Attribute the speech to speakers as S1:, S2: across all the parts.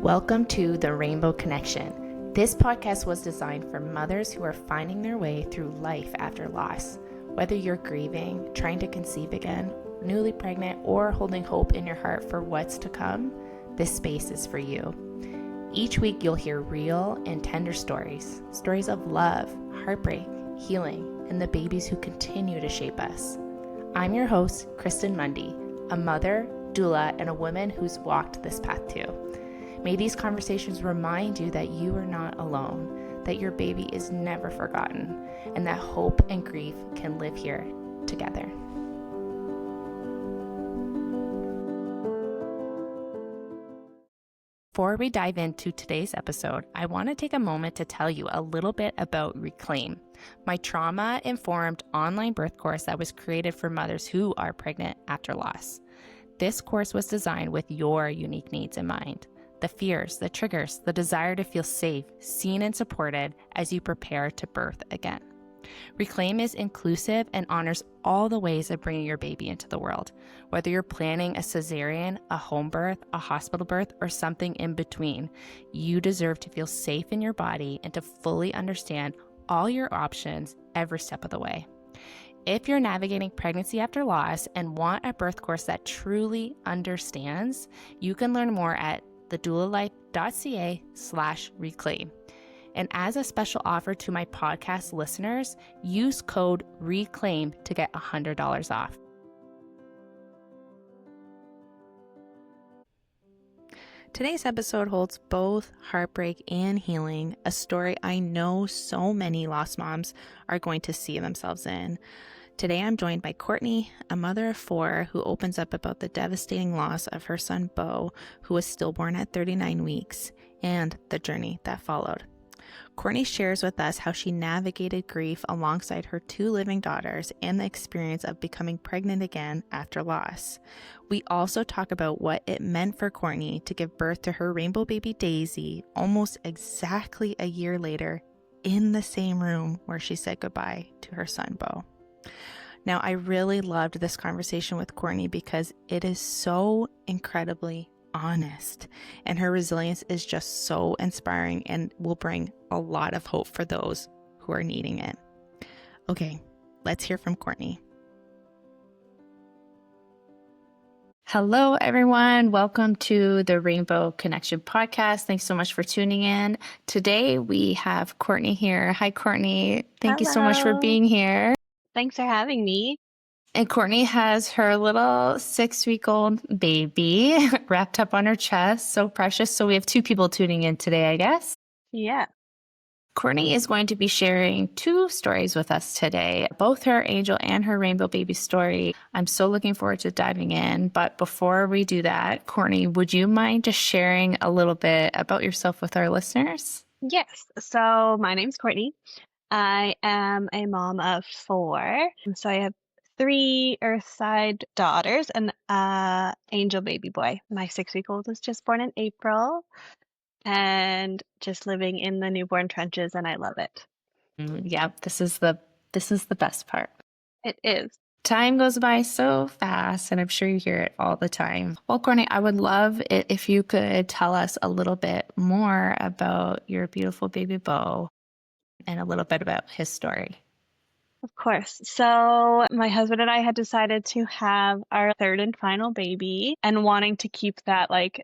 S1: Welcome to The Rainbow Connection. This podcast was designed for mothers who are finding their way through life after loss. Whether you're grieving, trying to conceive again, newly pregnant, or holding hope in your heart for what's to come, this space is for you. Each week you'll hear real and tender stories of love, heartbreak, healing, and the babies who continue to shape us. I'm your host, Kristen Mundy, a mother, doula, and a woman who's walked this path too. May these conversations remind you that you are not alone, that your baby is never forgotten, and that hope and grief can live here together. Before we dive into today's episode, I want to take a moment to tell you a little bit about Reclaim, my trauma-informed online birth course that was created for mothers who are pregnant after loss. This course was designed with your unique needs in mind. The fears, the triggers, the desire to feel safe, seen, and supported as you prepare to birth again. Reclaim is inclusive and honors all the ways of bringing your baby into the world. Whether you're planning a cesarean, a home birth, a hospital birth, or something in between, you deserve to feel safe in your body and to fully understand all your options every step of the way. If you're navigating pregnancy after loss and want a birth course that truly understands, you can learn more at thedoulalife.ca/reclaim. And as a special offer to my podcast listeners, use code RECLAIM to get $100 off. Today's episode holds both heartbreak and healing, a story I know so many lost moms are going to see themselves in. Today I'm joined by Courtney, a mother of 4 who opens up about the devastating loss of her son Beau, who was stillborn at 39 weeks, and the journey that followed. Courtney shares with us how she navigated grief alongside her 2 living daughters and the experience of becoming pregnant again after loss. We also talk about what it meant for Courtney to give birth to her rainbow baby Daisy almost exactly a year later in the same room where she said goodbye to her son Beau. Now, I really loved this conversation with Courtney because it is so incredibly honest, and her resilience is just so inspiring and will bring a lot of hope for those who are needing it. Okay, let's hear from Courtney. Hello, everyone. Welcome to the Rainbow Connection podcast. Thanks so much for tuning in. Today, we have Courtney here. Hi, Courtney. Thank you so much for being here.
S2: Thanks for having me.
S1: And Courtney has her little 6-week-old baby wrapped up on her chest. So precious. So we have 2 people tuning in today, I guess.
S2: Yeah.
S1: Courtney is going to be sharing 2 stories with us today, both her angel and her rainbow baby story. I'm so looking forward to diving in. But before we do that, Courtney, would you mind just sharing a little bit about yourself with our listeners?
S2: Yes. So my name's Courtney. I am a mom of 4. So I have 3 Earthside daughters and angel baby boy. My 6-week-old was just born in April and just living in the newborn trenches, and I love it.
S1: Yeah, this is the best part.
S2: It is.
S1: Time goes by so fast, and I'm sure you hear it all the time. Well, Courtney, I would love it if you could tell us a little bit more about your beautiful baby Beau and a little bit about his story.
S2: Of course. So my husband and I had decided to have our 3rd and final baby, and wanting to keep that, like,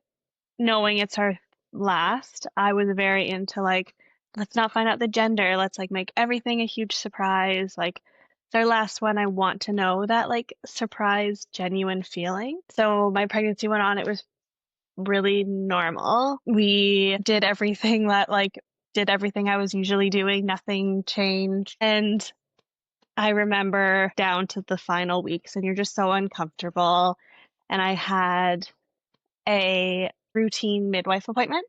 S2: knowing it's our last, I was very into, like, let's not find out the gender. Let's, like, make everything a huge surprise. Like, it's our last one. I want to know that, like, surprise, genuine feeling. So my pregnancy went on. It was really normal. We did everything I was usually doing. Nothing changed. And I remember down to the final weeks, and you're just so uncomfortable. And I had a routine midwife appointment.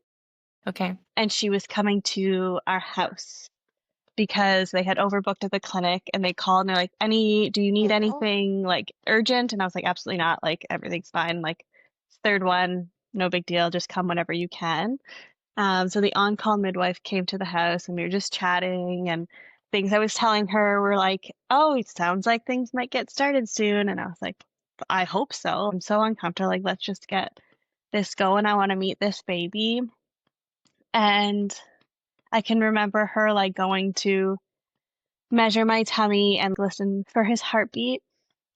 S1: Okay.
S2: And she was coming to our house because they had overbooked at the clinic, and they called and they're like, do you need anything like urgent? And I was like, absolutely not. Like, everything's fine. Like, 3rd one, no big deal. Just come whenever you can. So the on-call midwife came to the house, and we were just chatting, and things I was telling her were like, oh, it sounds like things might get started soon. And I was like, I hope so. I'm so uncomfortable. Like, let's just get this going. I want to meet this baby. And I can remember her like going to measure my tummy and listen for his heartbeat.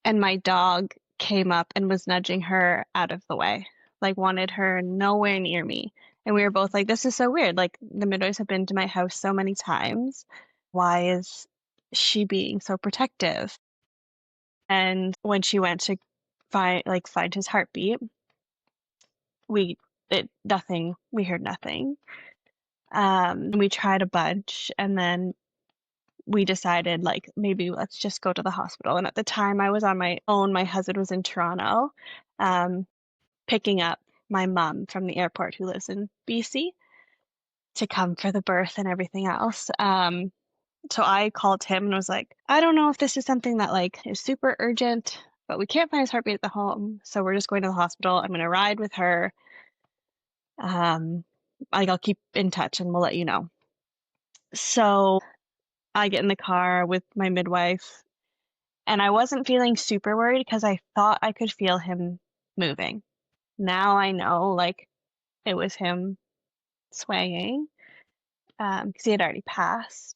S2: And my dog came up and was nudging her out of the way, like wanted her nowhere near me. And we were both like, this is so weird. Like the midwives have been to my house so many times. Why is she being so protective? And when she went to find his heartbeat, we we heard nothing. We tried a bunch, and then we decided like maybe let's just go to the hospital. And at the time I was on my own. My husband was in Toronto, picking up my mom from the airport who lives in BC to come for the birth and everything else. So I called him and was like, I don't know if this is something that like is super urgent, but we can't find his heartbeat at the home, so we're just going to the hospital. I'm gonna ride with her. Like I'll keep in touch and we'll let you know. So I get in the car with my midwife, and I wasn't feeling super worried because I thought I could feel him moving. Now I know like it was him swaying, because he had already passed.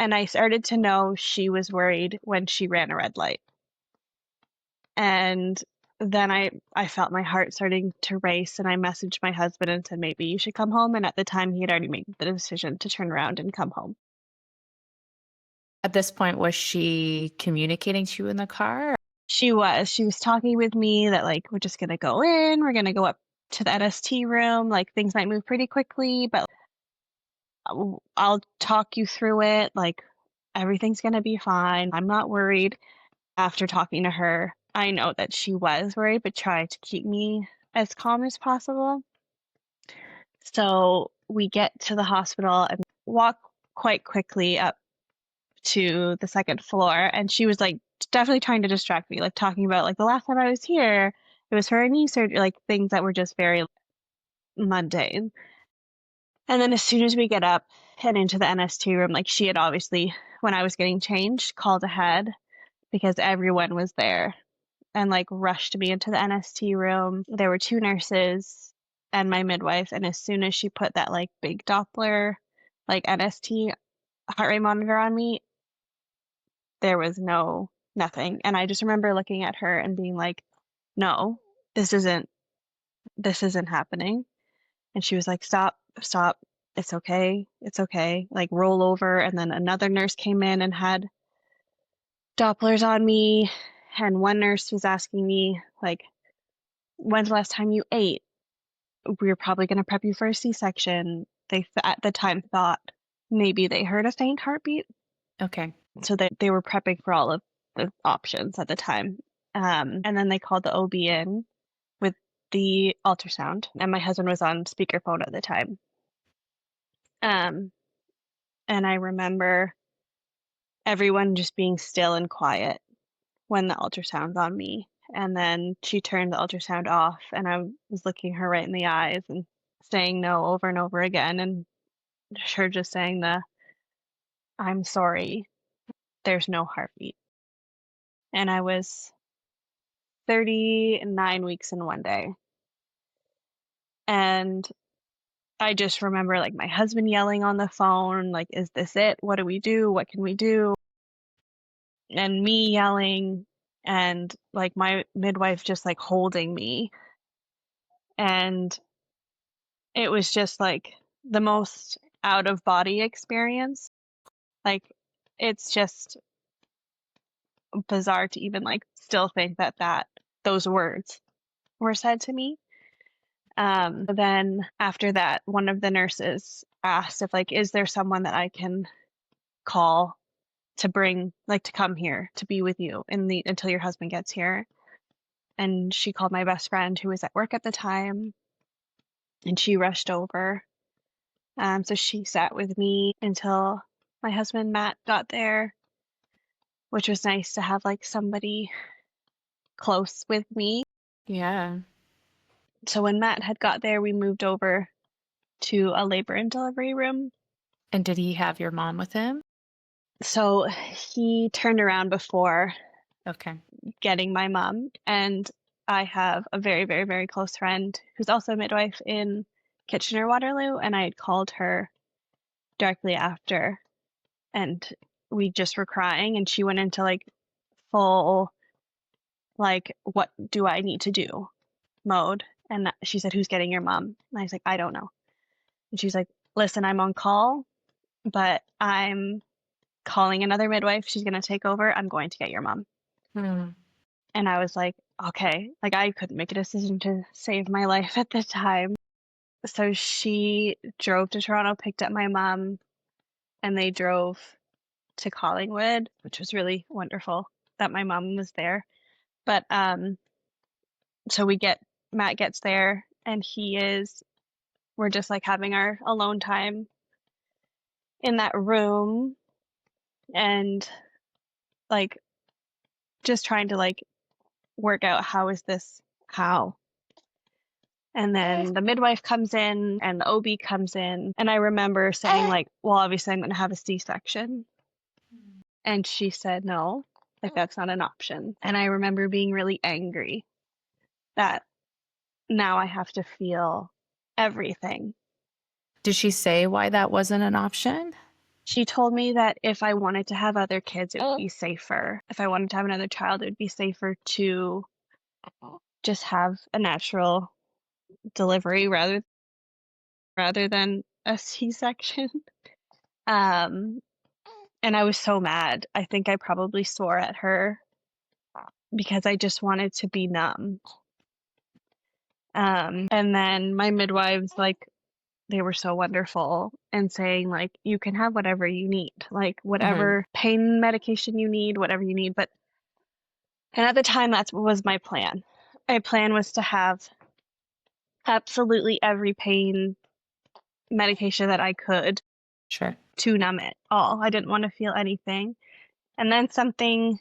S2: And I started to know she was worried when she ran a red light. And then I felt my heart starting to race, and I messaged my husband and said, maybe you should come home. And at the time, he had already made the decision to turn around and come home.
S1: At this point, was she communicating to you in the car?
S2: She was talking with me that like, we're just going to go in, we're going to go up to the NST room. Like things might move pretty quickly, but I'll talk you through it. Like everything's going to be fine. I'm not worried. After talking to her, I know that she was worried, but tried to keep me as calm as possible. So we get to the hospital and walk quite quickly up to the second floor. And she was like definitely trying to distract me, like talking about like the last time I was here, it was her knee surgery, like things that were just very mundane. And then as soon as we get up and into the NST room, like she had obviously, when I was getting changed, called ahead because everyone was there and like rushed me into the NST room. There were two nurses and my midwife. And as soon as she put that like big Doppler, like NST heart rate monitor on me, there was nothing. And I just remember looking at her and being like, no, this isn't happening. And she was like, stop, stop. It's okay. It's okay. Like roll over. And then another nurse came in and had Dopplers on me. And one nurse was asking me, like, when's the last time you ate? We were probably going to prep you for a C-section. They, at the time, thought maybe they heard a faint heartbeat.
S1: Okay.
S2: So they were prepping for all of the options at the time. And then they called the OB in with the ultrasound. And my husband was on speakerphone at the time. And I remember everyone just being still and quiet when the ultrasound's on me. And then she turned the ultrasound off, and I was looking her right in the eyes and saying no over and over again, and her just saying I'm sorry, there's no heartbeat. And I was 39 weeks in one day. And I just remember like my husband yelling on the phone, like, is this it? What do we do? What can we do? And me yelling, and like my midwife just like holding me. And it was just like the most out of body experience. Like it's just bizarre to even like still think that those words were said to me. Then after that, one of the nurses asked if like, is there someone that I can call to bring, like to come here to be with you until your husband gets here? And she called my best friend who was at work at the time, and she rushed over. So she sat with me until my husband Matt got there, which was nice to have like somebody close with me.
S1: Yeah.
S2: So when Matt had got there, we moved over to a labor and delivery room.
S1: And did he have your mom with him?
S2: So he turned around before
S1: Okay.
S2: getting my mom, and I have a very, very, very close friend who's also a midwife in Kitchener-Waterloo, and I had called her directly after, and we just were crying, and she went into like full, like, what do I need to do mode. And she said, who's getting your mom? And I was like, I don't know. And she's like, listen, I'm on call, but I'm calling another midwife. She's going to take over. I'm going to get your mom.
S1: Hmm.
S2: And I was like, okay. Like, I couldn't make a decision to save my life at the time. So she drove to Toronto, picked up my mom, and they drove to Collingwood, which was really wonderful that my mom was there. But so Matt gets there, and we're just like having our alone time in that room, and like just trying to like work out how. And then the midwife comes in and the OB comes in, and I remember saying like, well, obviously I'm going to have a C-section. And she said, no, like that's not an option. And I remember being really angry that now I have to feel everything.
S1: Did she say why that wasn't an option?
S2: She told me that if I wanted to have other kids, it would be safer. If I wanted to have another child, it would be safer to just have a natural delivery rather than a C-section. And I was so mad. I think I probably swore at her because I just wanted to be numb. And then my midwives, like, they were so wonderful and saying, like, you can have whatever you need, like, whatever pain medication you need, whatever you need. And at the time, that was my plan. My plan was to have absolutely every pain medication that I could.
S1: Sure.
S2: To numb it all. I didn't want to feel anything. And then something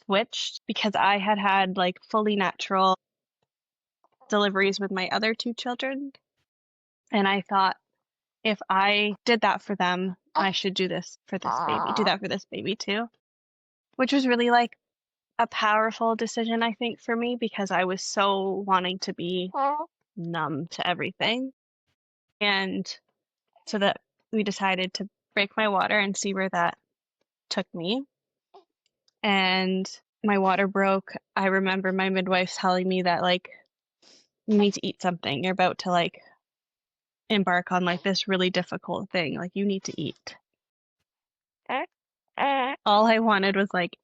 S2: switched because I had like fully natural deliveries with my other two children. And I thought, if I did that for them, I should do that for this baby too. Which was really like a powerful decision, I think, for me, because I was so wanting to be numb to everything. And so that we decided to break my water and see where that took me. And my water broke. I remember my midwife telling me that, like, you need to eat something. You're about to, like, embark on, like, this really difficult thing. Like, you need to eat. All I wanted was, like,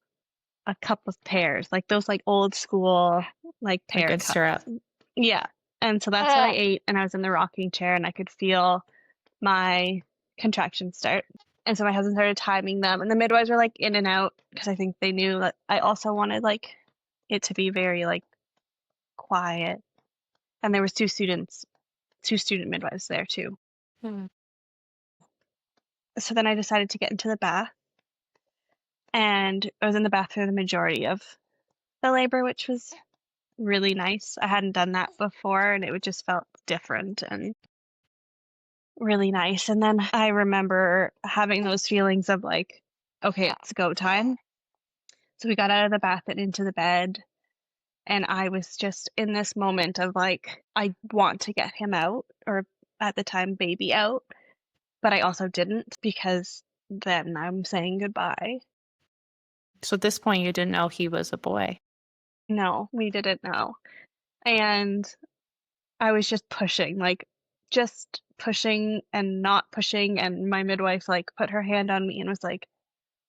S2: a cup of pears. Like, those, like, old school, like, pear
S1: good
S2: cups.
S1: syrup.
S2: Yeah. And so that's what I ate. And I was in the rocking chair, and I could feel my contractions start. And so my husband started timing them, and the midwives were like in and out because I think they knew that I also wanted like it to be very like quiet. And there was two student midwives there too. So then I decided to get into the bath, and I was in the bath for the majority of the labor, which was really nice. I hadn't done that before, and it just felt different and really nice. And then I remember having those feelings of like, okay, it's go time. So we got out of the bath and into the bed, and I was just in this moment of like, I want to get him out, or at the time, baby out, but I also didn't because then I'm saying goodbye.
S1: So at this point, you didn't know he was a boy.
S2: No, we didn't know. And I was just pushing, like, just pushing and not pushing. And my midwife, like, put her hand on me and was like,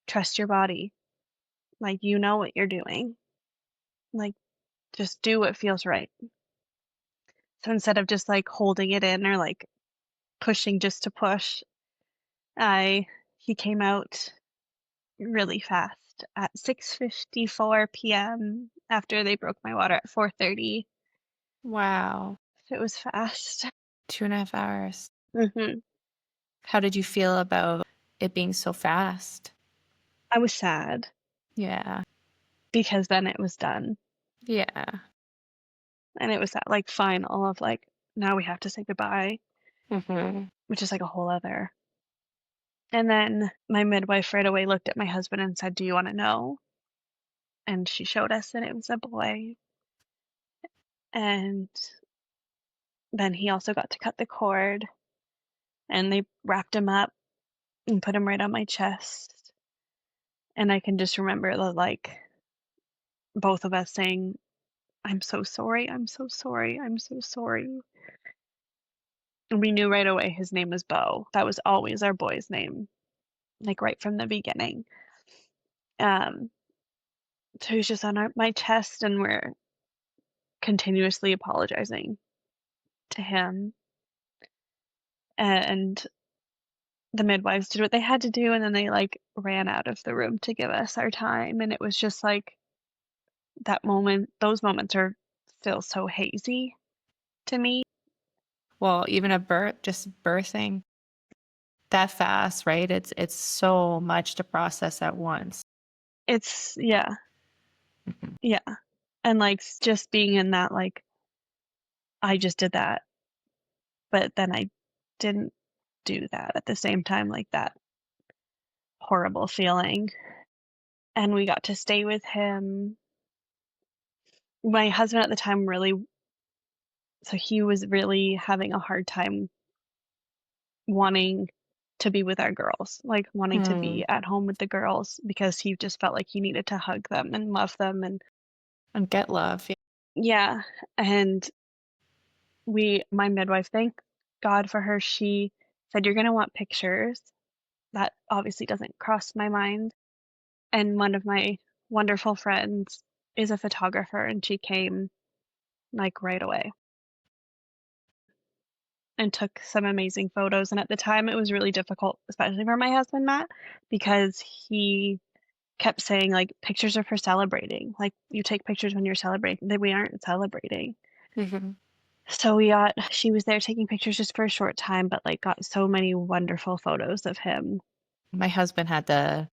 S2: trust your body. Like, you know what you're doing. Like, just do what feels right. So instead of just like holding it in or like pushing just to push, he came out really fast at 6:54 p.m. after they broke my water at 4:30.
S1: Wow.
S2: It was fast.
S1: 2.5 hours.
S2: Mm-hmm.
S1: How did you feel about it being so fast?
S2: I was sad
S1: Yeah.
S2: because then it was done.
S1: Yeah.
S2: And it was that like final of like, now we have to say goodbye,
S1: Mm-hmm.
S2: which is like a whole other. And then my midwife right away looked at my husband and said, do you want to know? And she showed us, and it was a boy. And then he also got to cut the cord, and they wrapped him up and put him right on my chest. And I can just remember both of us saying, "I'm so sorry, I'm so sorry, I'm so sorry." And we knew right away his name was Beau. That was always our boy's name, like right from the beginning. Um, so he's just on my chest, and we're continuously apologizing to him. And the midwives did what they had to do, and then they ran out of the room to give us our time. And it was just that moment, those moments are still so hazy to me.
S1: Well, even a birth, just birthing that fast, right? It's so much to process at once.
S2: It's, yeah,
S1: Mhm.
S2: yeah. And just being in that, I just did that, but then I didn't do that at the same time, that horrible feeling. And we got to stay with him. My husband at the time so he was really having a hard time wanting to be with our girls, wanting to
S1: Hmm.
S2: be at home with the girls because he just felt like he needed to hug them and love them. And
S1: And get love. Yeah.
S2: yeah, and my midwife, thank God for her, she said, "You're gonna want pictures." That obviously doesn't cross my mind. And one of my wonderful friends is a photographer, and she came right away and took some amazing photos. And at the time, it was really difficult, especially for my husband, Matt, because he kept saying, pictures are for celebrating. You take pictures when you're celebrating. That we aren't celebrating.
S1: Hmm.
S2: So she was there taking pictures just for a short time, but got so many wonderful photos of him.
S1: My husband had the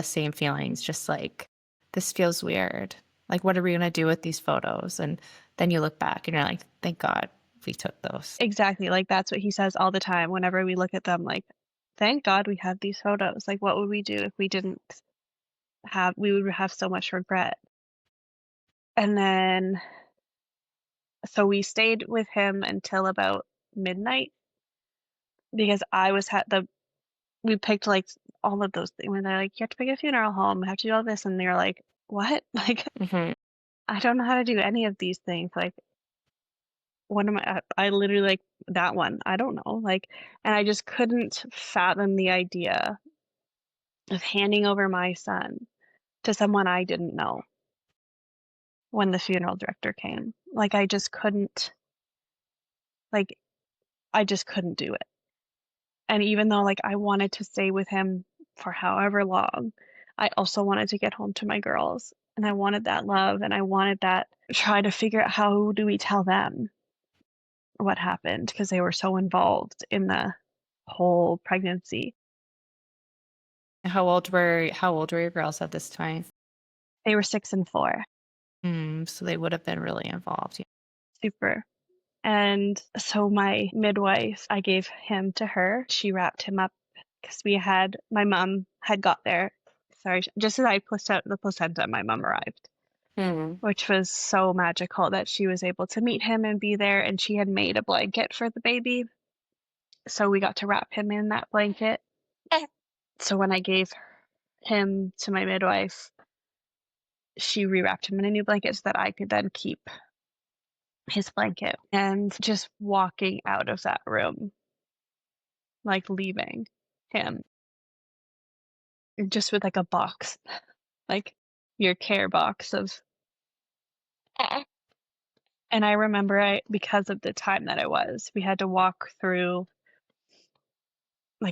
S1: same feelings, just like, this feels weird. Like, what are we gonna do with these photos? And then you look back and you're like, thank God we took those.
S2: Exactly. That's what he says all the time whenever we look at them. Thank God we have these photos. What would we do if we didn't we would have so much regret. And then, so we stayed with him until about midnight because we picked all of those things when they're like, you have to pick a funeral home, you have to do all this. And they're like, what?
S1: Hmm.
S2: I don't know how to do any of these things. What am I literally that one. I don't know. And I just couldn't fathom the idea of handing over my son to someone I didn't know when the funeral director came. I just couldn't, like, I just couldn't do it. And even though I wanted to stay with him for however long, I also wanted to get home to my girls. And I wanted that love, and I wanted that, try to figure out how do we tell them what happened because they were so involved in the whole pregnancy.
S1: How old were your girls at this time?
S2: They were 6 and 4.
S1: So they would have been really involved. Yeah.
S2: Super. And so my midwife, I gave him to her. She wrapped him up because my mom had got there. Sorry, just as I pushed out the placenta, my mom arrived,
S1: Hmm.
S2: which was so magical that she was able to meet him and be there. And she had made a blanket for the baby. So we got to wrap him in that blanket. So when I gave him to my midwife, she rewrapped him in a new blanket so that I could then keep his blanket. And just walking out of that room, leaving him just with a box, like your care box of. And I remember because of the time that we had to walk through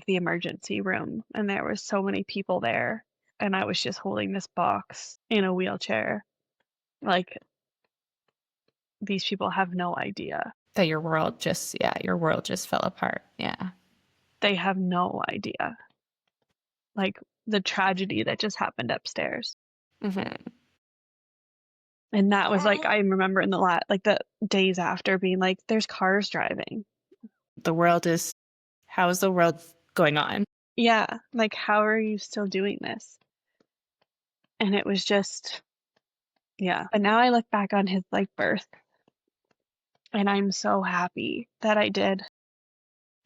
S2: the emergency room, and there were so many people there, and I was just holding this box in a wheelchair. These people have no idea.
S1: That your world just fell apart. Yeah.
S2: They have no idea. The tragedy that just happened upstairs.
S1: Hmm.
S2: And that was I remember in the days after being there's cars driving.
S1: How is the world going on?
S2: Yeah, how are you still doing this? And it was just, yeah. But now I look back on his birth, And I'm so happy that I did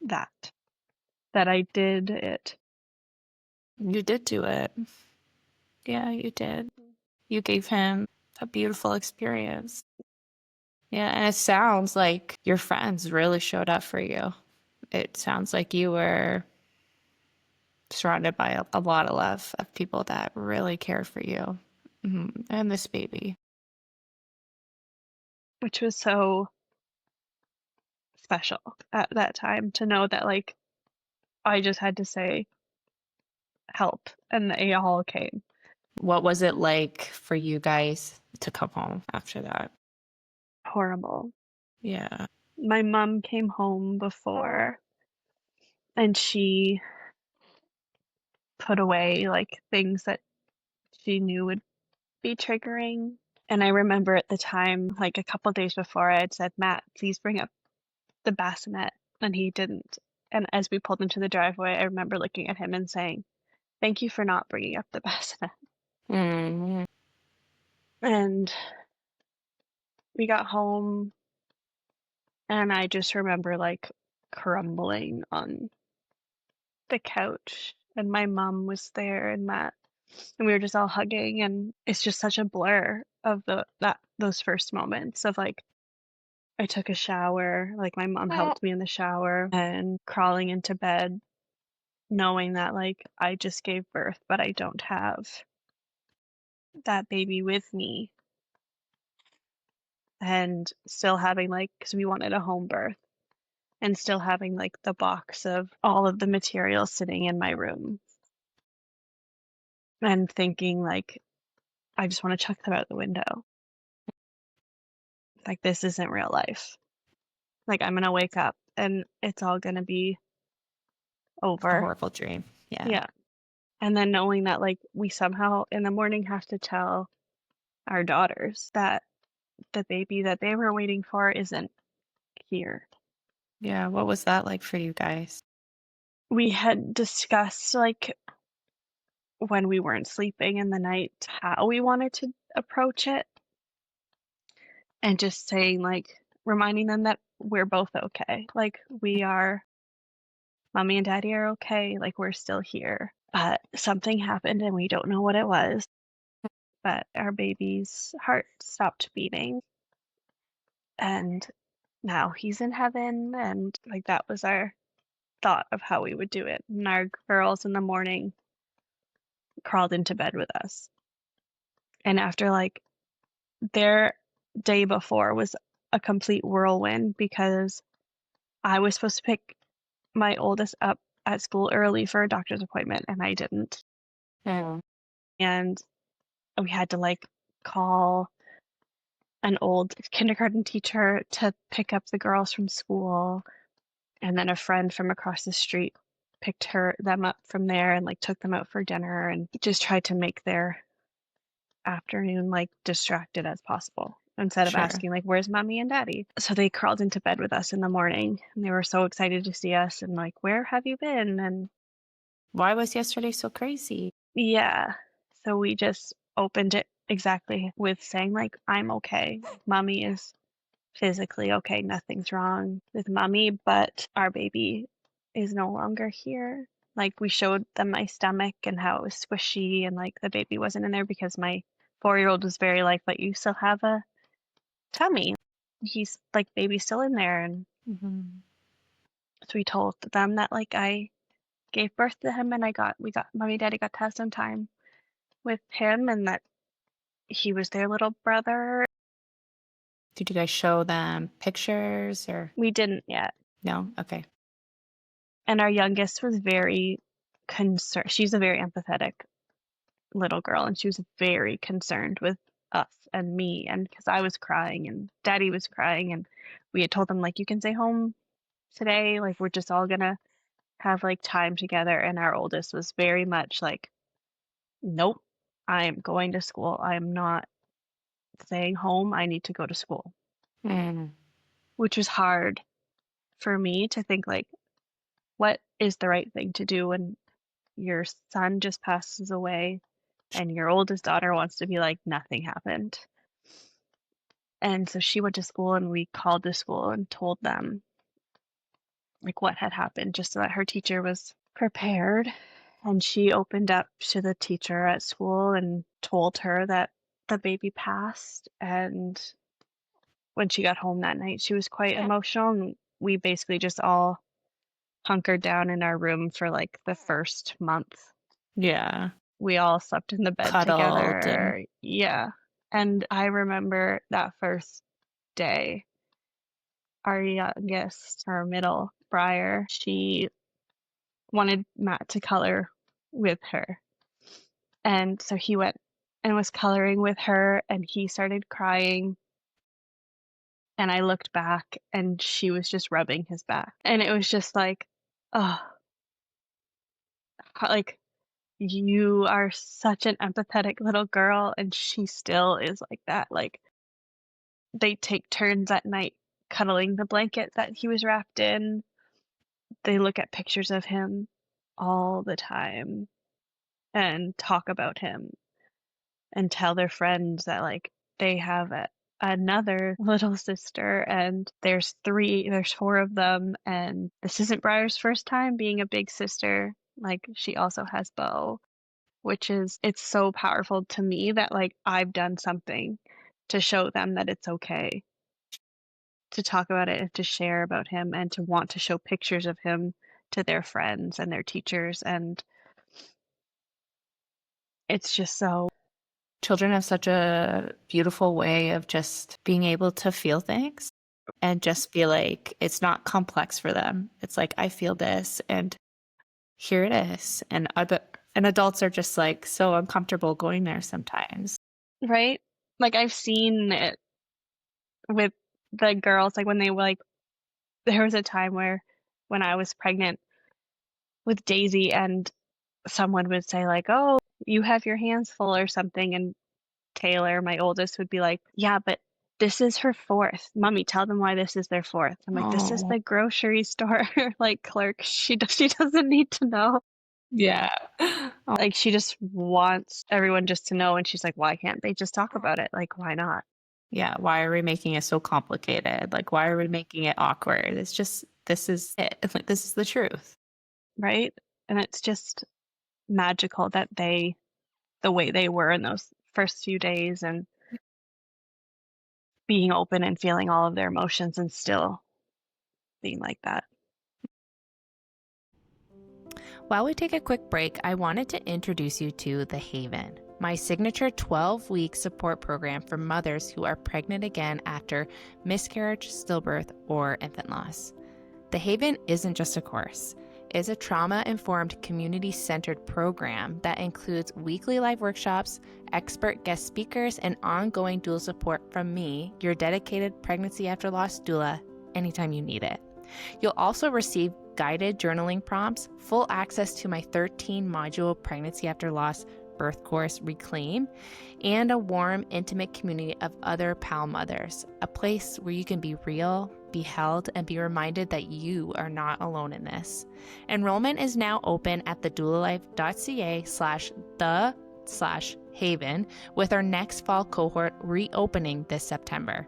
S2: that, that I did it.
S1: You did do it. Yeah, you did. You gave him a beautiful experience. Yeah, and it sounds like your friends really showed up for you. It sounds like you were surrounded by a lot of love of people that really care for you and this baby.
S2: Which was so special at that time to know that, like, I just had to say, "Help," and they all came.
S1: What was it like for you guys to come home after that?
S2: Horrible.
S1: Yeah.
S2: My mom came home before, and she put away, like, things that she knew would be triggering, and I remember at the time, like, a couple days before, I had said, "Matt, please bring up the bassinet," and he didn't, and as we pulled into the driveway, I remember looking at him and saying, "Thank you for not bringing up the bassinet."
S1: Mm-hmm.
S2: And we got home, and I just remember, like, crumbling on the couch, and my mom was there and Matt, and we were just all hugging, and it's just such a blur of those first moments of, like, I took a shower, like, my mom helped me in the shower, and crawling into bed knowing that, like, I just gave birth, but I don't have that baby with me, and still having, like, because we wanted a home birth, and still having, like, the box of all of the material sitting in my room, and thinking, like, I just wanna chuck them out the window. Like, this isn't real life. Like, I'm gonna wake up and it's all gonna be
S1: A
S2: over.
S1: horrible dream. Yeah.
S2: Yeah. And then knowing that, like, we somehow in the morning have to tell our daughters that the baby that they were waiting for isn't here.
S1: Yeah. What was that like for you guys?
S2: We had discussed, like, when we weren't sleeping in the night, how we wanted to approach it, and just saying, like, reminding them that we're both okay. Like, we are, mommy and daddy are okay. Like, we're still here. But something happened and we don't know what it was. But our baby's heart stopped beating, and now he's in heaven, and, like, that was our thought of how we would do it, and our girls in the morning crawled into bed with us. And after, like, their day before was a complete whirlwind because I was supposed to pick my oldest up at school early for a doctor's appointment, and I didn't.
S1: Yeah.
S2: And we had to, like, call an old kindergarten teacher to pick up the girls from school, and then a friend from across the street picked them up from there and, like, took them out for dinner and just tried to make their afternoon, like, distracted as possible instead of
S1: Sure.
S2: asking, like, "Where's mommy and daddy?" So they crawled into bed with us in the morning, and they were so excited to see us and, like, "Where have you been?" And
S1: Why was yesterday so crazy?
S2: yeah, so we just opened it exactly with saying, like, "I'm okay. Mommy is physically okay. Nothing's wrong with mommy, but our baby is no longer here." Like, we showed them my stomach and how it was squishy and, like, the baby wasn't in there because my 4-year-old was very like, "But you still have a tummy. He's like, baby's still in there." And
S1: Mm-hmm.
S2: so we told them that, like, I gave birth to him and we got mommy and daddy got to have some time with him and that he was their little brother.
S1: Did you guys show them pictures or
S2: We didn't yet.
S1: no? Okay.
S2: And our youngest was very concerned. She's a very empathetic little girl, and she was very concerned with us and me, and because I was crying and daddy was crying, and we had told them, like, you can stay home today, like, we're just all gonna have, like, time together. And our oldest was very much like, nope, I am going to school. I am not staying home. I need to go to school,
S1: Mm.
S2: which was hard for me to think, like, what is the right thing to do when your son just passes away and your oldest daughter wants to be like nothing happened. And so she went to school and we called the school and told them like what had happened just so that her teacher was prepared. And she opened up to the teacher at school and told her that the baby passed. And when she got home that night, she was quite emotional. And we basically just all hunkered down in our room for like the first month.
S1: Yeah.
S2: We all slept in the bed
S1: Cuddled and
S2: together. Yeah. And I remember that first day, our youngest, our middle, Briar, she wanted Matt to color with her. And so he went and was coloring with her, and he started crying. And I looked back, and she was just rubbing his back. And it was just like, oh, like, you are such an empathetic little girl, and she still is like that. Like, they take turns at night cuddling the blanket that he was wrapped in. They look at pictures of him all the time and talk about him and tell their friends that like they have another little sister and there's four of them, and this isn't Briar's first time being a big sister. Like she also has Beau, which is it's so powerful to me that like I've done something to show them that it's okay to talk about it and to share about him and to want to show pictures of him to their friends and their teachers. And it's just so
S1: children have such a beautiful way of just being able to feel things and just feel like it's not complex for them. It's like, I feel this and here it is. And adults are just like so uncomfortable going there sometimes.
S2: right. Like I've seen it with the girls, like when they were like, there was a time where when I was pregnant with Daisy and someone would say like, oh, you have your hands full or something, and Taylor, my oldest, would be like, yeah, but this is her fourth. Mommy, tell them why this is their fourth. I'm like, this is
S1: Oh,
S2: the grocery store like clerk. She doesn't need to know.
S1: yeah.
S2: Like she just wants everyone just to know, and she's like, why can't they just talk about it? Like, why not?
S1: Yeah. Why are we making it so complicated? Like, why are we making it awkward? It's just, this is it. Like, this is the truth.
S2: Right? And it's just magical that the way they were in those first few days and being open and feeling all of their emotions and still being like that.
S1: While we take a quick break, I wanted to introduce you to The Haven, my signature 12-week support program for mothers who are pregnant again after miscarriage, stillbirth, or infant loss. The Haven isn't just a course. It's a trauma-informed, community-centered program that includes weekly live workshops, expert guest speakers, and ongoing dual support from me, your dedicated pregnancy after loss doula, anytime you need it. You'll also receive guided journaling prompts, full access to my 13-module pregnancy after loss birth course, Reclaim, and a warm, intimate community of other PAL mothers, a place where you can be real, be held, and be reminded that you are not alone in this. Enrollment is now open at thedoulalife.ca/the/haven, with our next fall cohort reopening this September.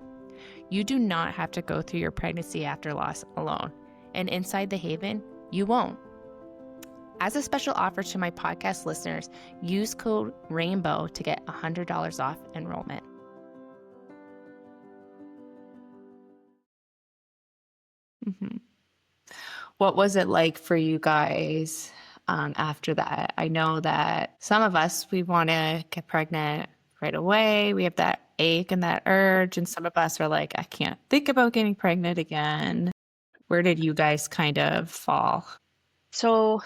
S1: You do not have to go through your pregnancy after loss alone. And inside the Haven, you won't. As a special offer to my podcast listeners, use code RAINBOW to get $100 off enrollment. Mm-hmm. What was it like for you guys after that? I know that some of us, we want to get pregnant right away. We have that ache and that urge. And some of us are like, I can't think about getting pregnant again. Where did you guys kind of fall?
S2: So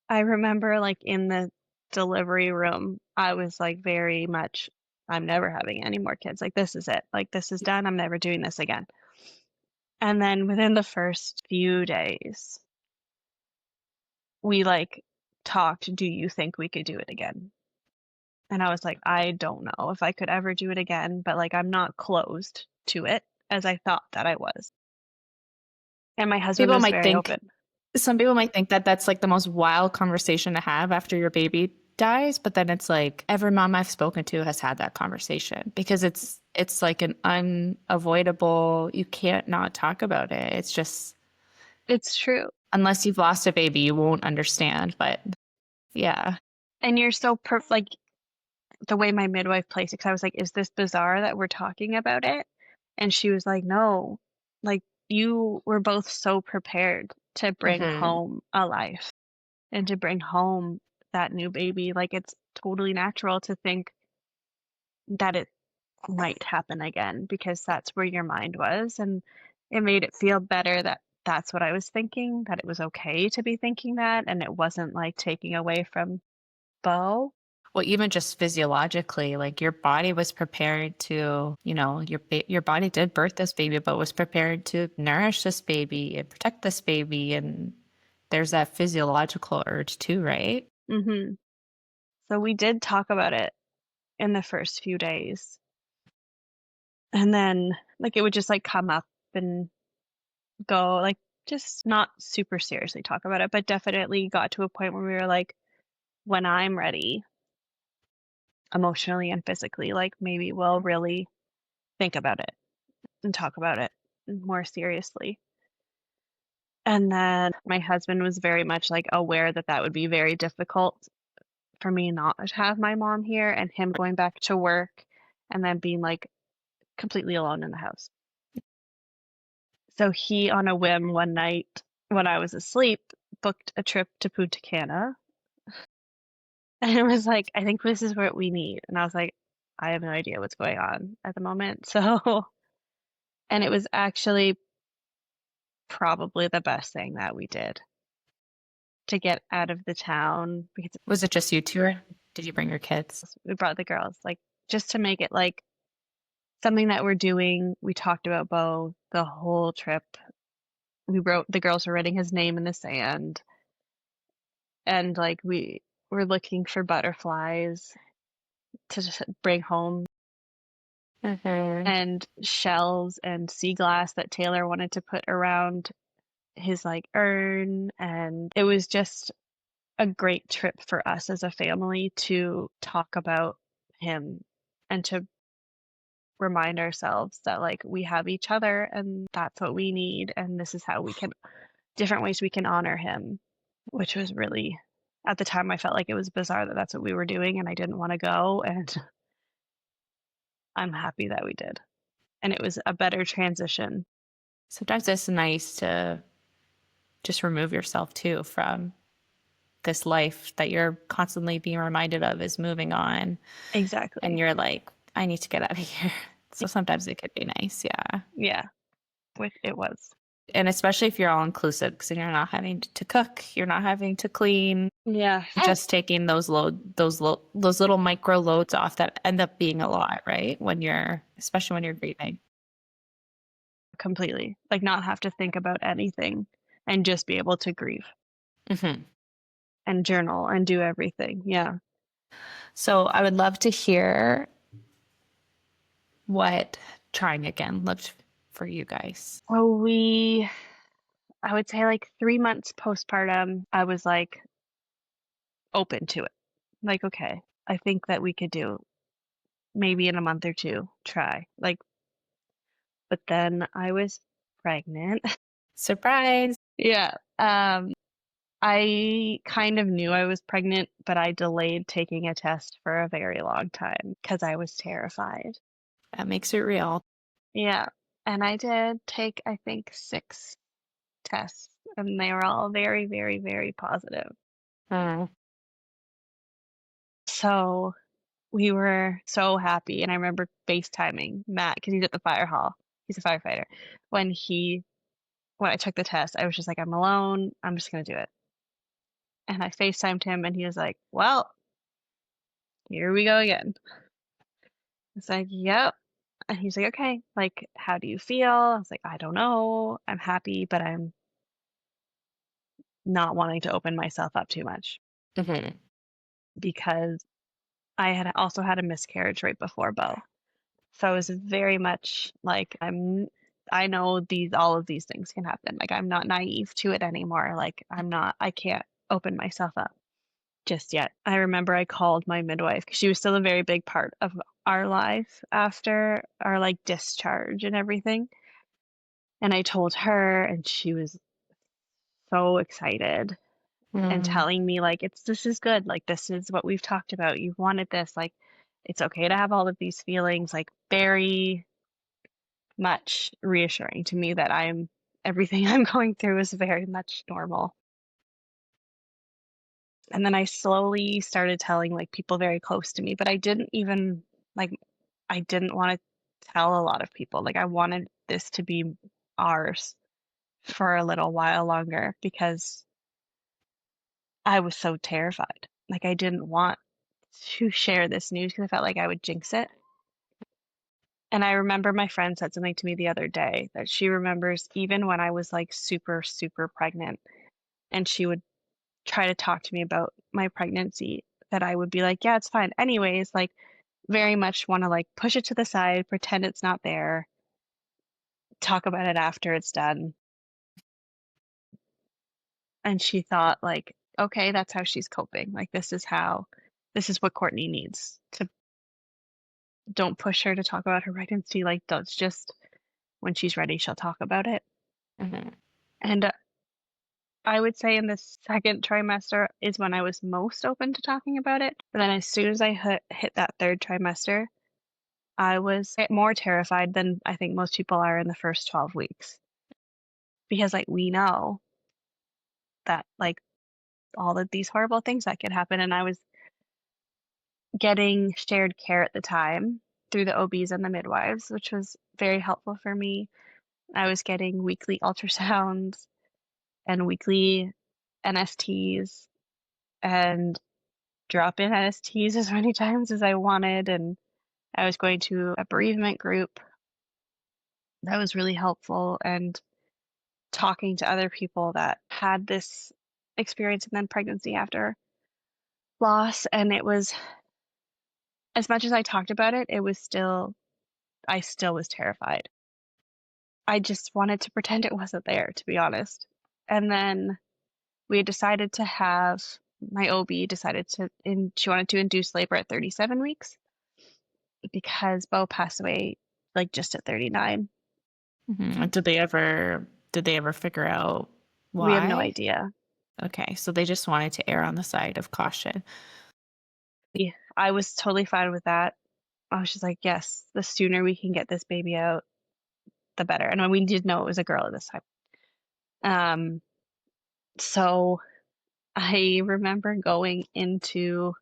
S2: I remember like in the delivery room, I was like very much, I'm never having any more kids. Like this is it. Like this is done. I'm never doing this again. And then within the first few days, we like talked, do you think we could do it again? And I was like, I don't know if I could ever do it again, but like I'm not closed to it as I thought that I was. And my husband
S1: People
S2: was
S1: might
S2: very
S1: think,
S2: open.
S1: some people might think that that's like the most wild conversation to have after your baby dies, but then it's like every mom I've spoken to has had that conversation because it's like an unavoidable, you can't not talk about it. It's just
S2: It's true.
S1: unless you've lost a baby, you won't understand. But yeah.
S2: And you're so like the way my midwife placed it, 'cause I was like, "Is this bizarre that we're talking about it?" And she was like, "No, like you were both so prepared to bring
S1: Hmm.
S2: home a life and to bring home that new baby. Like it's totally natural to think that it might happen again because that's where your mind was." And it made it feel better that that's what I was thinking, that it was okay to be thinking that and it wasn't like taking away from Beau.
S1: Well, even just physiologically, like your body was prepared to, your body did birth this baby, but was prepared to nourish this baby and protect this baby. And there's that physiological urge too, right?
S2: Mhm. So we did talk about it in the first few days. And then, like, it would just, like, come up and go, like, just not super seriously talk about it, but definitely got to a point where we were like, "When I'm ready, emotionally and physically, like, maybe we'll really think about it and talk about it more seriously." And then my husband was very much, like, aware that that would be very difficult for me not to have my mom here and him going back to work and then being, like, completely alone in the house. So he, on a whim one night when I was asleep, booked a trip to Punta Cana, and it was like, "I think this is what we need." And I was like, "I have no idea what's going on at the moment." So and it was actually probably the best thing that we did to get out of the town because
S1: Was it just you two or did you bring your kids?
S2: we brought the girls, like, just to make it, like, something that we're doing. We talked about Beau the whole trip. We wrote the girls were writing his name in the sand, and, like, we were looking for butterflies to just bring home
S1: Hmm.
S2: and shells and sea glass that Taylor wanted to put around his, like, urn, and it was just a great trip for us as a family to talk about him and to remind ourselves that, like, we have each other and that's what we need, and this is how we can different ways we can honor him, which was really at the time, I felt like it was bizarre that that's what we were doing, and I didn't wanna go, and I'm happy that we did. And it was a better transition.
S1: Sometimes it's nice to just remove yourself too from this life that you're constantly being reminded of is moving on. And
S2: Exactly.
S1: you're like, I need to get out of here. So sometimes it could be nice. Yeah.
S2: Yeah, which it was.
S1: And especially if you're all inclusive, because then you're not having to cook, you're not having to clean,
S2: Yeah,
S1: just taking those little micro loads off that end up being a lot, right? Especially when you're grieving.
S2: completely. Like, not have to think about anything and just be able to grieve
S1: Hmm.
S2: and journal and do everything. Yeah.
S1: So I would love to hear what trying again looked for you guys.
S2: Well, I would say, like, 3 months postpartum, I was, like, open to it. Like, "Okay, I think that we could do maybe in a month or 2, try." Like, but then I was pregnant.
S1: Surprise.
S2: Yeah. I kind of knew I was pregnant, but I delayed taking a test for a very long time because I was terrified.
S1: That makes it real.
S2: Yeah. And I did take, I think, 6 tests, and they were all very, very, very positive.
S1: Mm.
S2: So we were so happy. And I remember FaceTiming Matt because he's at the fire hall. He's a firefighter. When he, when I took the test, I was just like, I'm alone. I'm just going to do it. And I FaceTimed him, and he was like, well, here we go again. It's like, yep. And he's like, okay, like, how do you feel? I was like, I don't know. I'm happy, but I'm not wanting to open myself up too much
S1: Hmm.
S2: because I had also had a miscarriage right before Beau. So I was very much like, I know all of these things can happen. Like, I'm not naive to it anymore. Like, I can't open myself up. just yet. I remember I called my midwife because she was still a very big part of our life after our like discharge and everything. And I told her, and she was so excited and
S1: Mm.
S2: telling me like this is good. Like this is what we've talked about. You've wanted this. Like it's okay to have all of these feelings. Like very much reassuring to me that I'm everything I'm going through is very much normal. And then I slowly started telling like people very close to me, but I didn't even like I didn't want to tell a lot of people. Like I wanted this to be ours for a little while longer because I was so terrified. Like I didn't want to share this news because I felt like I would jinx it. And I remember my friend said something to me the other day that she remembers even when I was like super, super pregnant and she would try to talk to me about my pregnancy, that I would be like, yeah, it's fine. Anyways, like very much want to like push it to the side, pretend it's not there, talk about it after it's done. And she thought like, okay, that's how she's coping. Like this is what Courtney needs to don't push her to talk about her pregnancy. Like that's just when she's ready, she'll talk about it.
S1: Mhm.
S2: And I would say in the second trimester is when I was most open to talking about it. But then as soon as I hit that third trimester, I was more terrified than I think most people are in the first 12 weeks. Because like we know that like all of these horrible things that could happen. And I was getting shared care at the time through the OBs and the midwives, which was very helpful for me. I was getting weekly ultrasounds and weekly NSTs and drop in NSTs as many times as I wanted. And I was going to a bereavement group that was really helpful, and talking to other people that had this experience and then pregnancy after loss. And it was, as much as I talked about it, I still was terrified. I just wanted to pretend it wasn't there, to be honest. And then we had decided to have my OB decided she wanted to induce labor at 37 weeks because Beau passed away like just at 39.
S1: Mhm. Did they ever figure out
S2: We have no
S1: why?
S2: idea.
S1: Okay, so they just wanted to err on the side of caution.
S2: I was totally fine with that. I was just like, yes, the sooner we can get this baby out, the better. And we did know it was a girl at this time. So I remember going into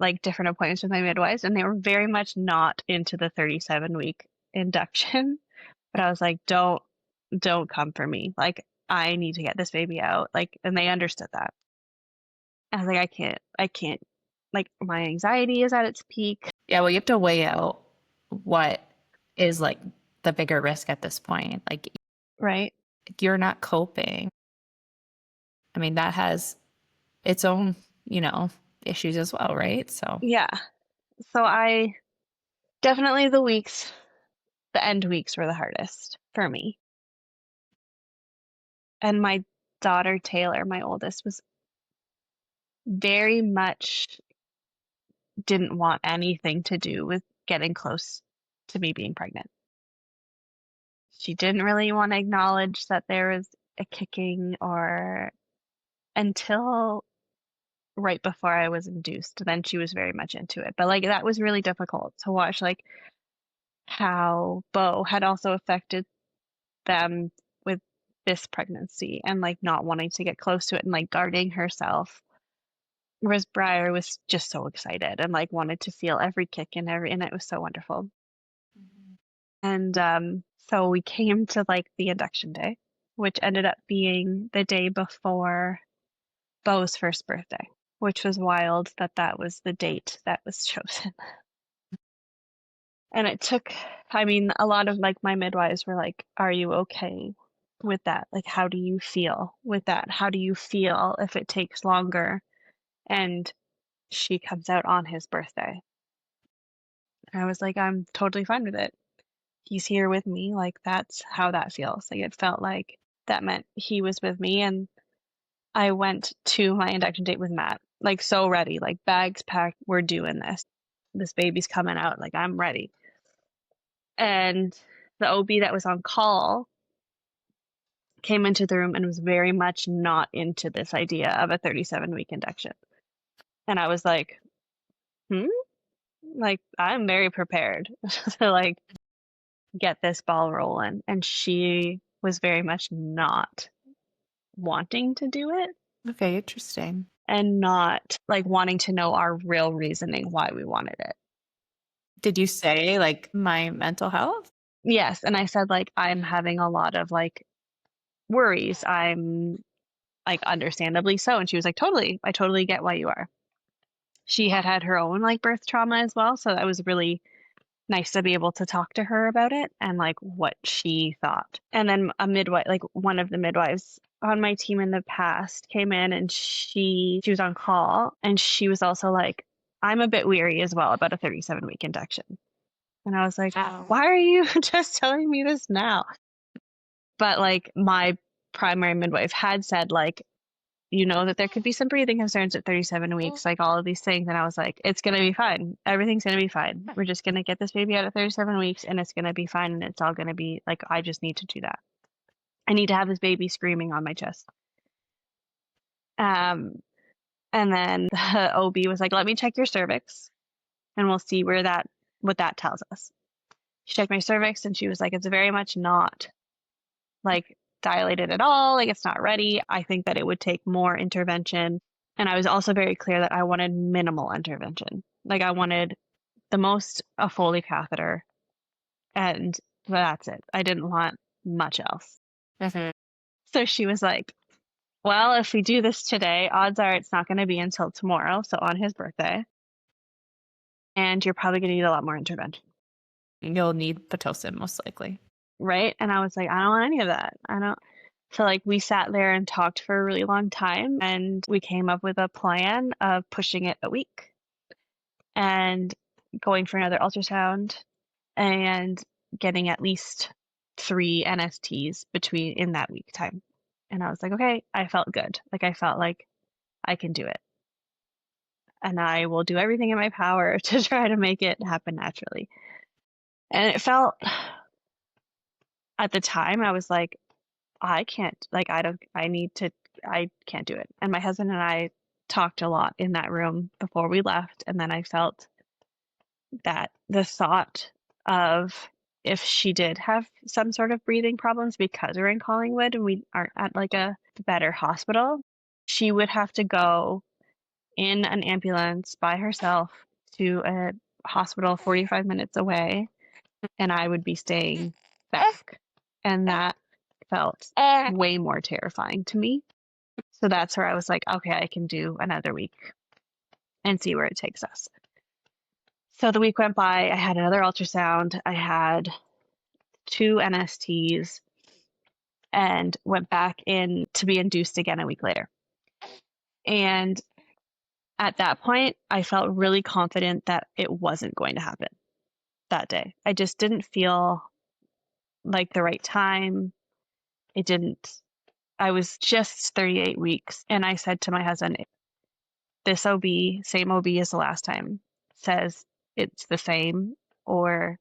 S2: like different appointments with my midwives, and they were very much not into the 37-week induction. But I was like, don't come for me. Like I need to get this baby out. Like, and they understood that. I was like, I can't. Like my anxiety is at its peak.
S1: Yeah, well, you have to weigh out what is like the bigger risk at this point. Like
S2: Right.
S1: you're not coping. I mean, that has its own, issues as well, right? So,
S2: Yeah. So I definitely the end weeks were the hardest for me. And my daughter, Taylor, my oldest, was very much didn't want anything to do with getting close to me being pregnant. She didn't really want to acknowledge that there was a kicking or until right before I was induced. Then she was very much into it. But like that was really difficult to watch, like how Beau had also affected them with this pregnancy and like not wanting to get close to it and like guarding herself. Whereas Briar was just so excited and like wanted to feel every kick and it was so wonderful. And so we came to like the induction day, which ended up being the day before Beau's first birthday, which was wild that that was the date that was chosen. And it took, I mean, a lot of like my midwives were like, are you okay with that? Like, how do you feel with that? How do you feel if it takes longer and she comes out on his birthday? And I was like, I'm totally fine with it. He's here with me. Like, that's how that feels. Like, it felt like that meant he was with me. And I went to my induction date with Matt, like so ready, like bags packed, we're doing this. This baby's coming out, like I'm ready. And the OB that was on call came into the room and was very much not into this idea of a 37-week induction. And I was like, like I'm very prepared to like get this ball rolling. And she was very much not wanting to do it
S1: Okay, interesting.
S2: and not like wanting to know our real reasoning why we wanted it.
S1: Did you say like my mental health?
S2: Yes. And I said, like, I'm having a lot of like worries. I'm like, understandably so. And she was like, totally. I totally get why you are. She had had her own like birth trauma as well. So that was really nice to be able to talk to her about it and like what she thought. And then a midwife, like one of the midwives on my team in the past came in and she was on call and she was also like, I'm a bit weary as well about a 37-week induction. And I was like, why are you just telling me this now? But like my primary midwife had said like, you know that there could be some breathing concerns at 37 weeks, like all of these things. And I was like, it's going to be fine. Everything's going to be fine. We're just going to get this baby out at 37 weeks and it's going to be fine. And it's all going to be like, I just need to do that. I need to have this baby screaming on my chest. And then the OB was like, let me check your cervix and we'll see what that tells us. She checked my cervix and she was like, it's very much not like dilated at all. Like it's not ready. I think that it would take more intervention. And I was also very clear that I wanted minimal intervention. Like I wanted the most a Foley catheter and that's it. I didn't want much else. So she was like, well, if we do this today, odds are it's not going to be until tomorrow. So on his birthday. And you're probably going to need a lot more intervention.
S1: You'll need Pitocin most likely.
S2: Right. And I was like, I don't want any of that. I don't. So like we sat there and talked for a really long time and we came up with a plan of pushing it a week and going for another ultrasound and getting at least 3 NSTs in that week time. And I was like, okay, I felt good. Like I felt like I can do it. And I will do everything in my power to try to make it happen naturally. And it felt at the time I was like, I can't, like, I can't do it. And my husband and I talked a lot in that room before we left. And then I felt that the thought of if she did have some sort of breathing problems because we're in Collingwood and we aren't at like a better hospital, she would have to go in an ambulance by herself to a hospital 45 minutes away and I would be staying back. And that felt way more terrifying to me. So that's where I was like, okay, I can do another week and see where it takes us. So the week went by, I had another ultrasound, I had 2 NSTs, and went back in to be induced again a week later. And at that point, I felt really confident that it wasn't going to happen that day. I just didn't feel like the right time. I was just 38 weeks. And I said to my husband, this OB, same OB as the last time, says it's the same or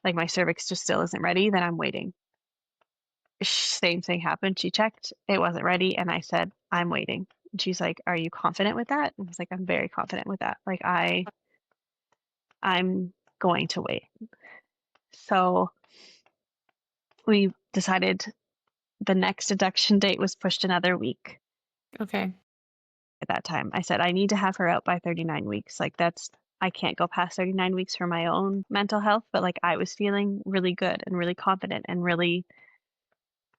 S2: like my cervix just still isn't ready, then I'm waiting. Same thing happened. She checked, it wasn't ready. And I said, I'm waiting. And she's like, are you confident with that? And I was like, I'm very confident with that. Like I'm going to wait. So we decided the next induction date was pushed another week.
S1: Okay.
S2: At that time, I said, I need to have her out by 39 weeks. Like I can't go past 39 weeks for my own mental health, but like I was feeling really good and really confident and really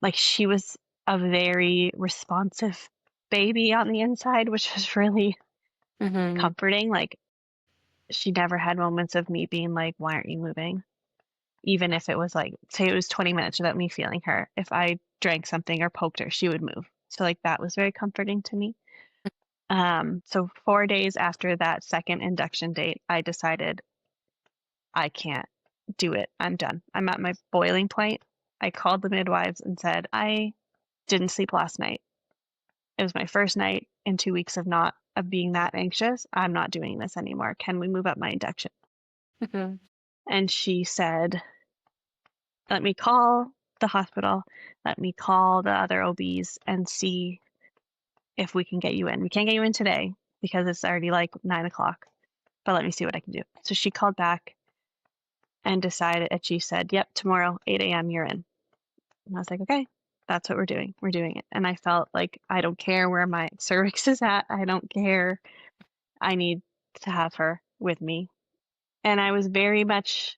S2: like she was a very responsive baby on the inside, which was really comforting. Like she never had moments of me being like, why aren't you moving? Even if it was like, say it was 20 minutes without me feeling her. If I drank something or poked her, she would move. So like that was very comforting to me. So 4 days after that second induction date, I decided I can't do it. I'm done. I'm at my boiling point. I called the midwives and said, I didn't sleep last night. It was my first night in 2 weeks of being that anxious. I'm not doing this anymore. Can we move up my induction?
S1: Mhm.
S2: And she said, let me call the hospital. Let me call the other OBs and see if we can get you in. We can't get you in today because it's already like 9 o'clock, but let me see what I can do. So she called back and decided, and she said, yep, tomorrow, 8 a.m., you're in. And I was like, okay, that's what we're doing. We're doing it. And I felt like I don't care where my cervix is at. I don't care. I need to have her with me. And I was very much,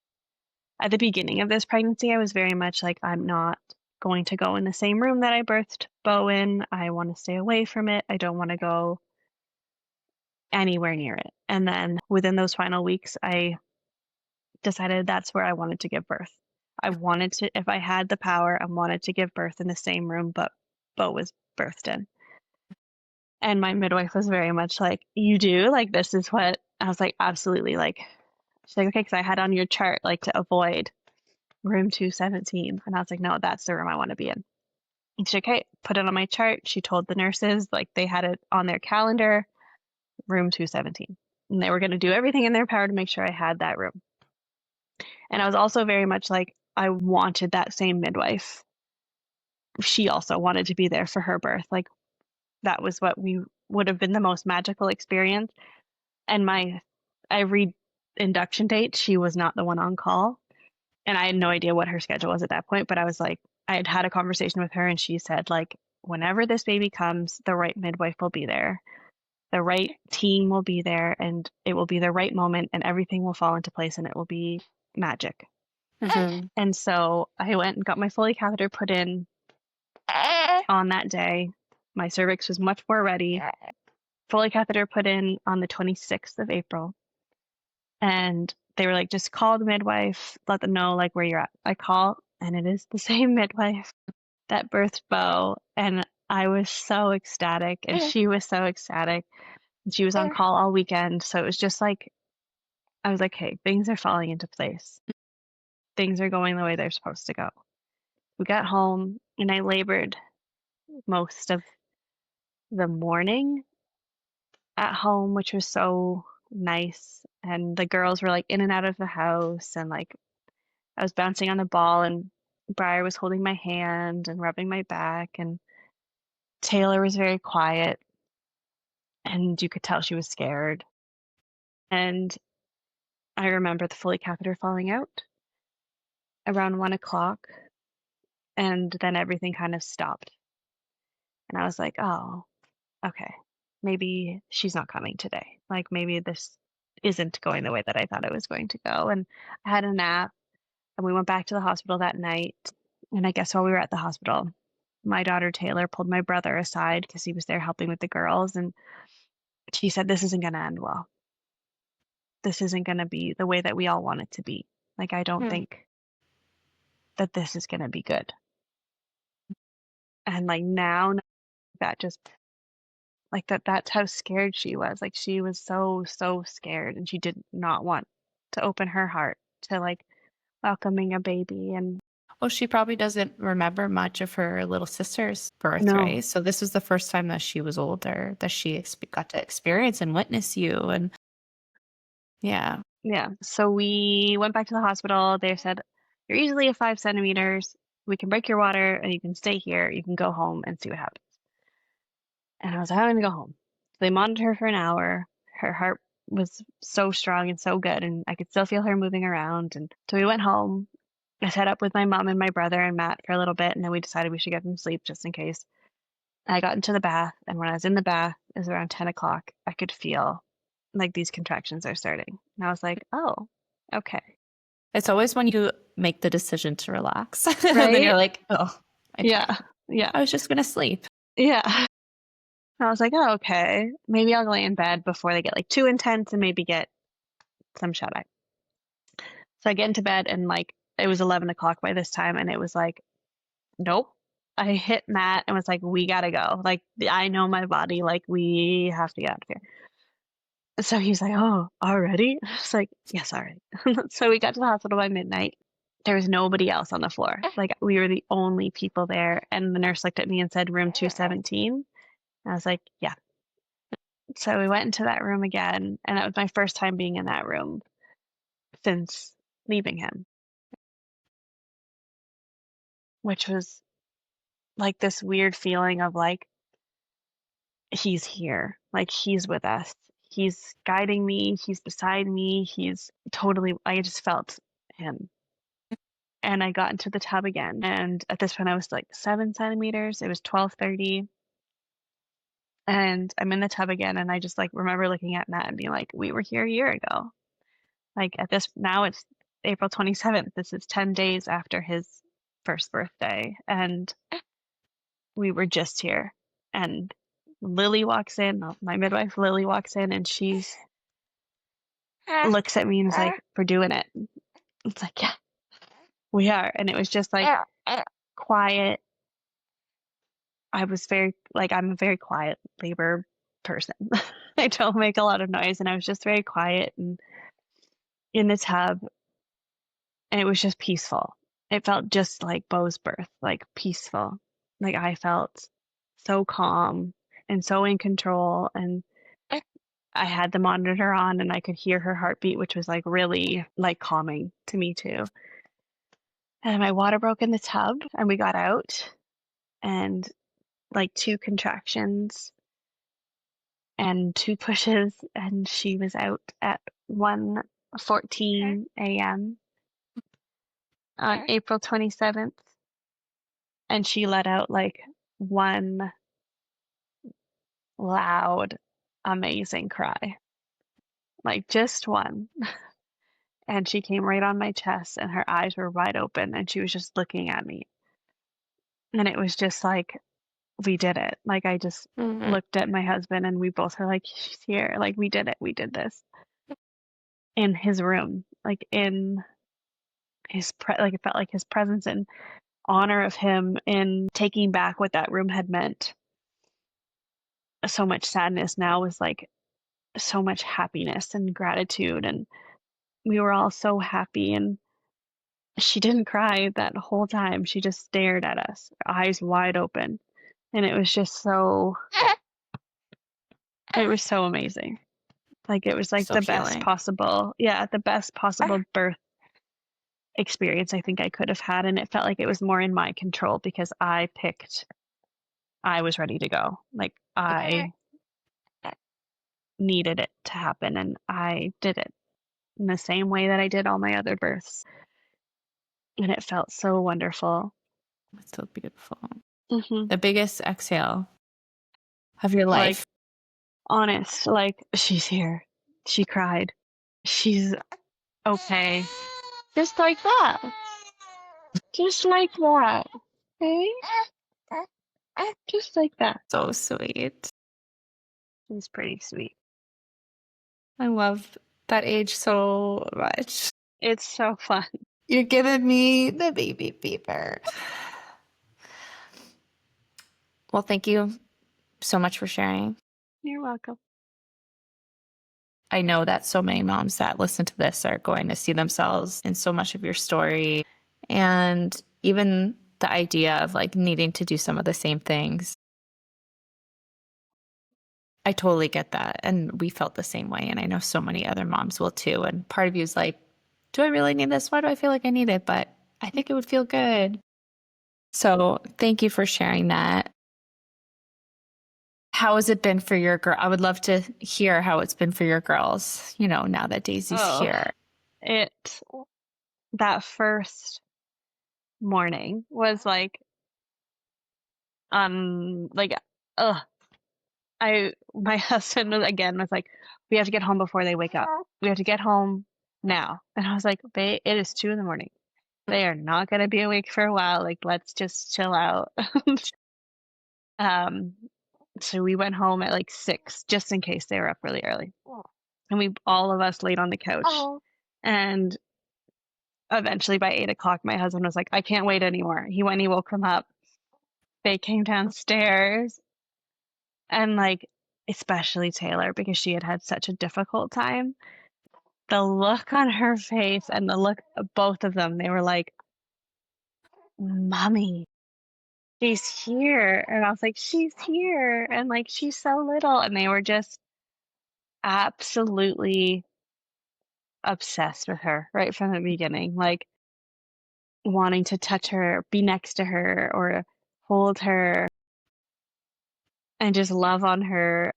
S2: at the beginning of this pregnancy, I was very much like, I'm not going to go in the same room that I birthed Beau in. I want to stay away from it. I don't want to go anywhere near it. And then within those final weeks, I decided that's where I wanted to give birth. I wanted to, if I had the power, I wanted to give birth in the same room, but Beau was birthed in. And my midwife was very much like, you do? Like, this is what I was like, absolutely. Like, she's like, okay, because I had on your chart, like, to avoid room 217. And I was like, no, that's the room I want to be in. And she's like, okay, put it on my chart. She told the nurses, like, they had it on their calendar, room 217. And they were going to do everything in their power to make sure I had that room. And I was also very much like, I wanted that same midwife. She also wanted to be there for her birth. Like, that was what we would have been the most magical experience. And every induction date, she was not the one on call. And I had no idea what her schedule was at that point, but I was like, I had had a conversation with her and she said, like, whenever this baby comes, the right midwife will be there. The right team will be there and it will be the right moment and everything will fall into place and it will be magic.
S1: Mhm.
S2: And so I went and got my Foley catheter put in on that day. My cervix was much more ready. Foley catheter put in on the 26th of April. And they were like, just call the midwife, let them know like where you're at. I call and it is the same midwife that birthed Beau. And I was so ecstatic and she was so ecstatic. And she was on call all weekend. So it was just like, I was like, hey, things are falling into place. Things are going the way they're supposed to go. We got home and I labored most of the morning at home, which was so nice. And the girls were like in and out of the house and like I was bouncing on the ball and Briar was holding my hand and rubbing my back and Taylor was very quiet and you could tell she was scared. And I remember the Foley catheter falling out around 1 o'clock and then everything kind of stopped. And I was like, oh, okay, maybe she's not coming today. Like maybe this isn't going the way that I thought it was going to go. And I had a nap and we went back to the hospital that night. And I guess while we were at the hospital, my daughter Taylor pulled my brother aside because he was there helping with the girls. And she said, this isn't going to end well. This isn't going to be the way that we all want it to be. Like, I don't think that this is going to be good. And like now that just like that's how scared she was. Like she was so, so scared and she did not want to open her heart to like welcoming a baby. And
S1: Well, she probably doesn't remember much of her little sister's birth,
S2: no,
S1: right? So this was the first time that she was older that she got to experience and witness you. And yeah.
S2: yeah. So we went back to the hospital. They said, you're easily at 5 centimeters. We can break your water and you can stay here. You can go home and see what happens. And I was like, I'm going to go home. So they monitored her for an hour. Her heart was so strong and so good. And I could still feel her moving around. And so we went home. I sat up with my mom and my brother and Matt for a little bit. And then we decided we should get some sleep just in case. I got into the bath. And when I was in the bath, it was around 10 o'clock. I could feel like these contractions are starting. And I was like, oh, okay.
S1: It's always when you make the decision to relax. And then
S2: Right?
S1: you're like, oh,
S2: Yeah. Yeah.
S1: I was just going to sleep.
S2: Yeah. I was like, oh, okay. Maybe I'll lay in bed before they get like too intense and maybe get some shut eye. So I get into bed and like it was 11 o'clock by this time and it was like, nope. I hit Matt and was like, we gotta go. Like I know my body, like we have to get out of here. So he's like, oh, already? It's like, yes, already. So we got to the hospital by midnight. There was nobody else on the floor. Like we were the only people there. And the nurse looked at me and said, room 217. I was like, yeah. So we went into that room again, and that was my first time being in that room since leaving him, which was like this weird feeling of like, he's here, like he's with us. He's guiding me, he's beside me, he's totally, I just felt him. And I got into the tub again. And at this point I was like 7 centimeters. It was 12:30. And I'm in the tub again, and I just like remember looking at Matt and being like, we were here a year ago. Like at this now it's April 27th. This is 10 days after his first birthday. And we were just here. And Lily walks in, my midwife Lily walks in, and she looks at me and is like, we're doing it. It's like, yeah, we are. And it was just like quiet. I was very, like, I'm a very quiet labor person. I don't make a lot of noise. And I was just very quiet and in the tub. And it was just peaceful. It felt just like Beau's birth, like peaceful. Like I felt so calm and so in control. And I had the monitor on and I could hear her heartbeat, which was like really like calming to me too. And my water broke in the tub and we got out and like 2 contractions and 2 pushes, and she was out at 1:14 a.m. on April 27th. And she let out like one loud, amazing cry. Like just one. And she came right on my chest and her eyes were wide open and she was just looking at me. And it was just like, we did it. Like I just looked at my husband and we both were like, she's here. Like we did it. We did this. In his room, like in his like it felt like his presence and honor of him in taking back what that room had meant. So much sadness now was like so much happiness and gratitude, and we were all so happy. And she didn't cry that whole time. She just stared at us, eyes wide open. And it was just so, it was so amazing. Like it was like
S1: So
S2: the best
S1: healing.
S2: possible, the best possible birth experience I think I could have had. And it felt like it was more in my control because I was ready to go. Like I needed it to happen and I did it in the same way that I did all my other births. And it felt so wonderful.
S1: It's so beautiful.
S2: Mm-hmm.
S1: The biggest exhale of your life.
S2: Like, honest, like, she's here. She cried. She's okay. Just like that. Just like that. Okay? Just like that.
S1: So sweet.
S2: It's pretty sweet.
S1: I love that age so much.
S2: It's so fun.
S1: You're giving me the baby fever. Well, thank you so much for sharing.
S2: You're welcome.
S1: I know that so many moms that listen to this are going to see themselves in so much of your story. And even the idea of like needing to do some of the same things. I totally get that. And we felt the same way. And I know so many other moms will too. And part of you is like, do I really need this? Why do I feel like I need it? But I think it would feel good. So thank you for sharing that. How has it been for your girl? I would love to hear how it's been for your girls, you know, now that Daisy's here.
S2: That first morning was like, my husband was like, we have to get home before they wake up. We have to get home now. And I was like, babe, it is 2 a.m. They are not going to be awake for a while. Like, let's just chill out. So we went home at like 6, just in case they were up really early. And all of us laid on the couch. And eventually by 8 o'clock, my husband was like, I can't wait anymore. He woke them up. They came downstairs. And like, especially Taylor, because she had such a difficult time. The look on her face and the look of both of them, they were like, Mommy. she's here. And I was like, she's here. And like, she's so little. And they were just absolutely obsessed with her right from the beginning, like wanting to touch her, be next to her, or hold her and just love on her.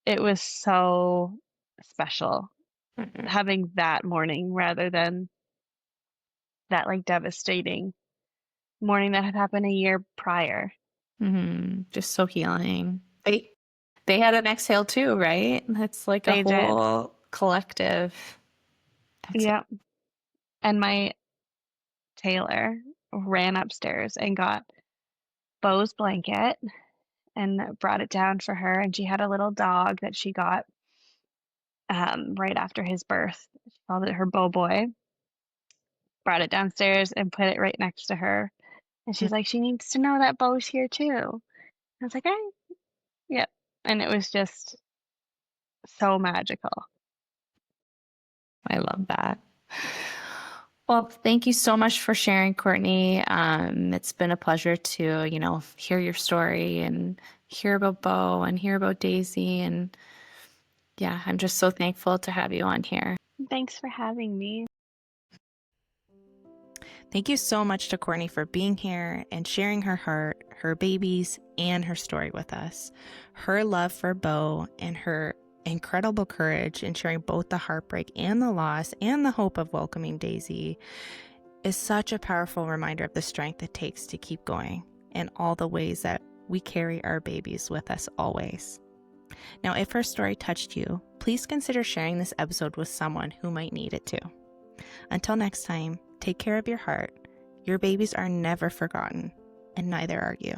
S2: It was so special
S1: Mhm.
S2: having that morning rather than that like devastating morning that had happened a year prior.
S1: Just so healing. They had an exhale too, right? That's like a
S2: They did.
S1: whole collective exhale.
S2: Yeah. And my tailor ran upstairs and got Beau's blanket and brought it down for her. And she had a little dog that she got right after his birth. She called it her Beau boy. Brought it downstairs and put it right next to her. And she's like, she needs to know that Beau's here too. I was like, "Hey, yep." And it was just so magical.
S1: I love that. Well, thank you so much for sharing, Courtney. It's been a pleasure to, hear your story and hear about Beau and hear about Daisy. And yeah, I'm just so thankful to have you on here.
S2: Thanks for having me.
S1: Thank you so much to Courtney for being here and sharing her heart, her babies, and her story with us. Her love for Beau and her incredible courage in sharing both the heartbreak and the loss and the hope of welcoming Daisy is such a powerful reminder of the strength it takes to keep going and all the ways that we carry our babies with us always. Now, if her story touched you, please consider sharing this episode with someone who might need it too. Until next time, take care of your heart. Your babies are never forgotten, and neither are you.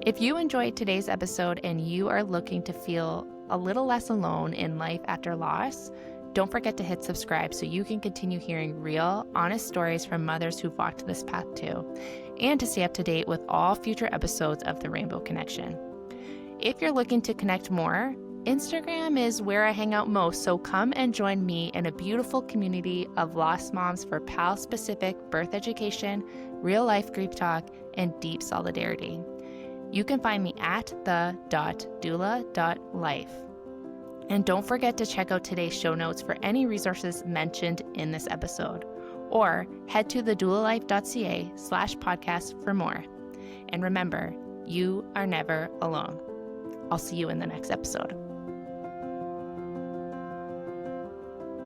S1: If you enjoyed today's episode and you are looking to feel a little less alone in life after loss, don't forget to hit subscribe so you can continue hearing real, honest stories from mothers who've walked this path too, and to stay up to date with all future episodes of The Rainbow Connection. If you're looking to connect more, Instagram is where I hang out most, so come and join me in a beautiful community of lost moms for PAL-specific birth education, real-life grief talk, and deep solidarity. You can find me at the.doula.life. And don't forget to check out today's show notes for any resources mentioned in this episode, or head to thedoulalife.ca/podcast for more. And remember, you are never alone. I'll see you in the next episode.